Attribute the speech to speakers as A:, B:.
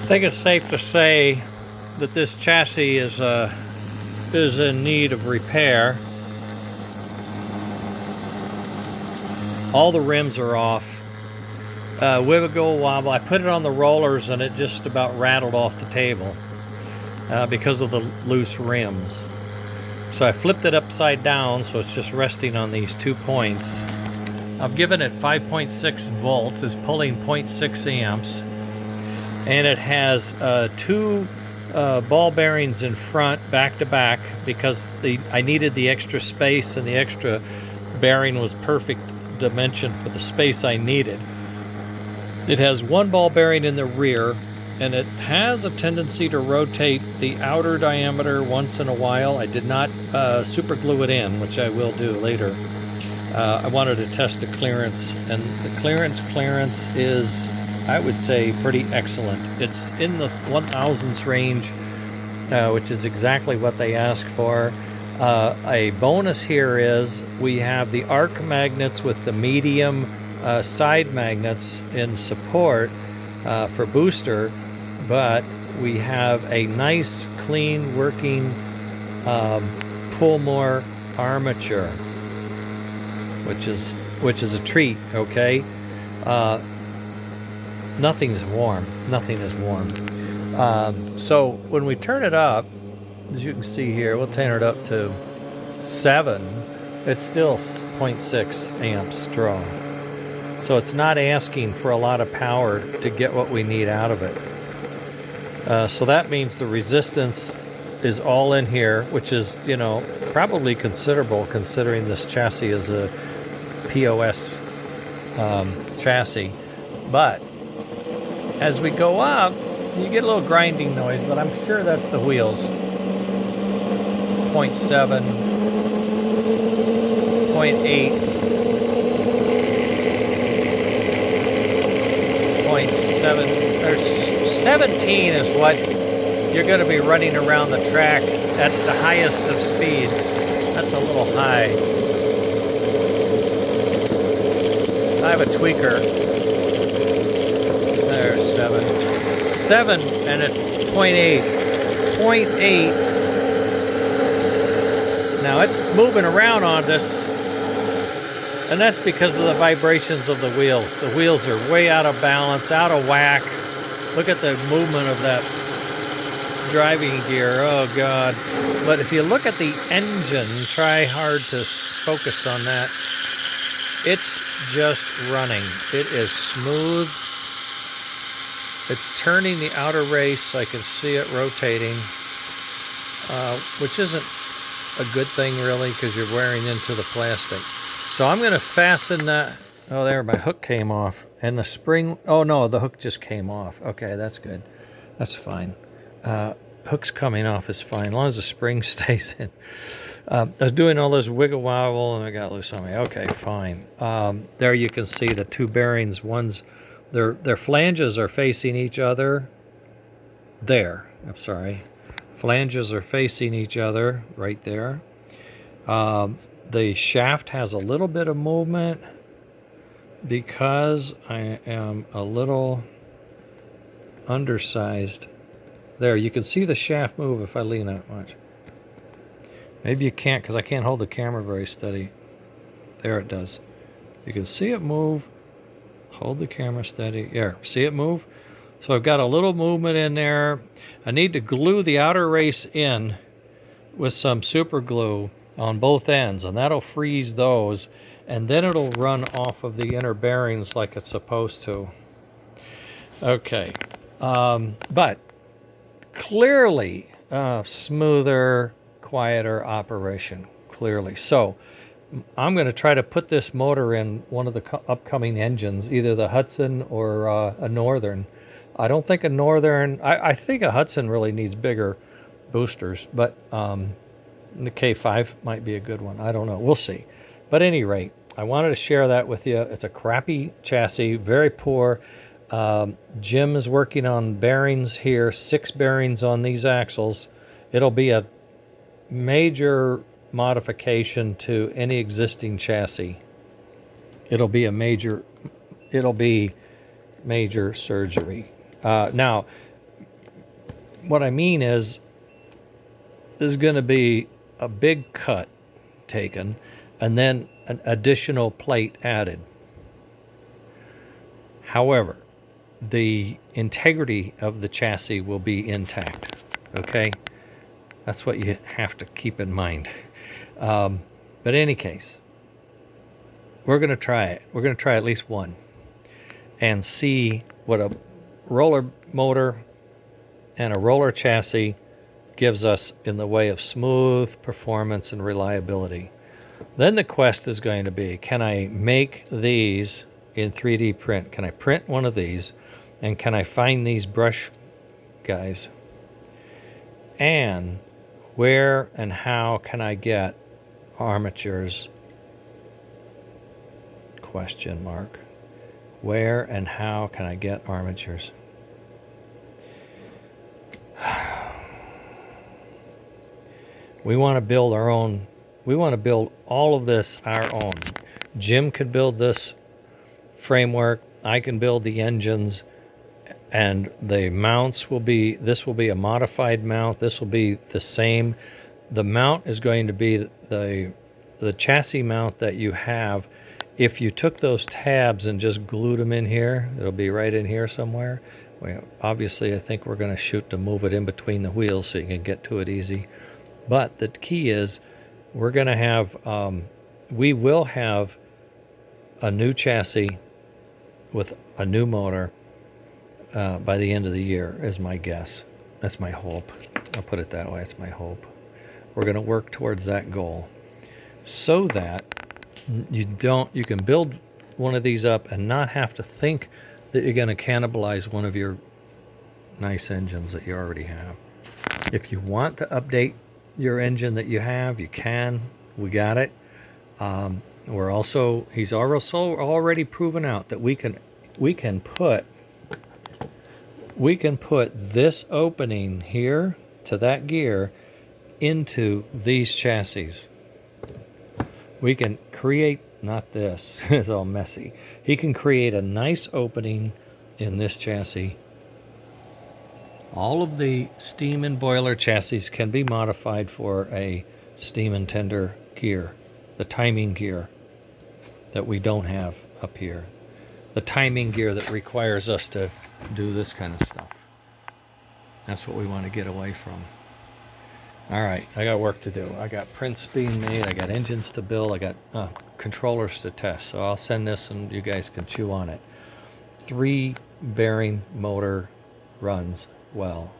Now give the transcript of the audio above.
A: think it's safe to say that this chassis is in need of repair. All the rims are off. Wiggle wobble. I put it on the rollers and it just about rattled off the table because of the loose rims. So I flipped it upside down so it's just resting on these 2 points. I've given it 5.6 volts. It's pulling 0.6 amps. And it has 2 ball bearings in front, back to back, because I needed the extra space, and the extra bearing was perfect dimension for the space I needed. It has 1 ball bearing in the rear, and it has a tendency to rotate the outer diameter once in a while. I did not super glue it in, which I will do later. I wanted to test the clearance, and the clearance is, I would say, pretty excellent. It's in the 1,000ths range, which is exactly what they asked for. A bonus here is we have the arc magnets with the medium side magnets in support for booster, but we have a nice, clean working Pulmor Armature, which is a treat. Okay, nothing's warm. Nothing is warm. So when we turn it up, as you can see here, we'll turn it up to 7. It's still 0.6 amps draw. So it's not asking for a lot of power to get what we need out of it. So that means the resistance is all in here, which is, probably considerable considering this chassis is a POS chassis. But as we go up, you get a little grinding noise, but I'm sure that's the wheels. 0.7, 0.8, 0.7, or 17 is what you're going to be running around the track at the highest of speed. That's a little high. I have a tweaker. There's 7, and it's 0.8. 0.8. Now it's moving around on this, and that's because of the vibrations of the wheels. The wheels are way out of balance, out of whack. Look at the movement of that driving gear. Oh God. But if you look at the engine, try hard to focus on that. It's just running. It is smooth. It's turning the outer race. I can see it rotating, which isn't a good thing really, because you're wearing into the plastic. So I'm going to fasten that. Oh, there, my hook came off. And the spring, oh no, the hook just came off. Okay, that's good. That's fine. Hook's coming off is fine, as long as the spring stays in. I was doing all this wiggle wobble and it got loose on me. Okay, fine. There you can see the 2 bearings. Their flanges are facing each other. There, I'm sorry. Flanges are facing each other right there. The shaft has a little bit of movement because I am a little undersized. There, you can see the shaft move if I lean out much. Maybe you can't because I can't hold the camera very steady. There it does. You can see it move. Hold the camera steady. There, see it move? So I've got a little movement in there. I need to glue the outer race in with some super glue on both ends, and that'll freeze those, and then it'll run off of the inner bearings like it's supposed to. Okay, but clearly smoother, quieter operation, clearly. So I'm going to try to put this motor in one of the upcoming engines, either the Hudson or a Northern. I don't think a Northern, I think a Hudson really needs bigger boosters, but the K5 might be a good one. I don't know. We'll see. But at any rate, I wanted to share that with you. It's a crappy chassis, very poor. Jim is working on bearings here, 6 bearings on these axles. It'll be a major modification to any existing chassis. It'll be major surgery. Now, what I mean is, there's going to be a big cut taken and then an additional plate added. However, the integrity of the chassis will be intact. Okay? That's what you have to keep in mind. But in any case, we're going to try it. We're going to try at least one and see what a roller motor and a roller chassis gives us in the way of smooth performance and reliability. Then the quest is going to be, can I make these in 3D print? Can I print one of these? And can I find these brush guys? And where and how can I get armatures? Question mark. Where and how can I get armatures? We want to build our own. We want to build all of this our own. Jim could build this framework. I can build the engines, and the mounts will be, this will be a modified mount. This will be the same. The mount is going to be the chassis mount that you have. If you took those tabs and just glued them in here, it'll be right in here somewhere. Obviously, I think we're going to shoot to move it in between the wheels so you can get to it easy. But the key is, we're going to have, we will have a new chassis with a new motor by the end of the year, is my guess. That's my hope. I'll put it that way. It's my hope. We're going to work towards that goal so that you can build one of these up and not have to think that you're going to cannibalize one of your nice engines that you already have. If you want to update your engine that you have, you can. We got it. He's also already proven out that we can put this opening here to that gear into these chassis. We can create, not this, it's all messy. He can create a nice opening in this chassis. All of the steam and boiler chassis can be modified for a steam and tender gear, the timing gear that we don't have up here. The timing gear that requires us to do this kind of stuff. That's what we want to get away from. All right, I got work to do. I got prints being made, I got engines to build, I got controllers to test. So I'll send this and you guys can chew on it. 3 bearing motor runs well.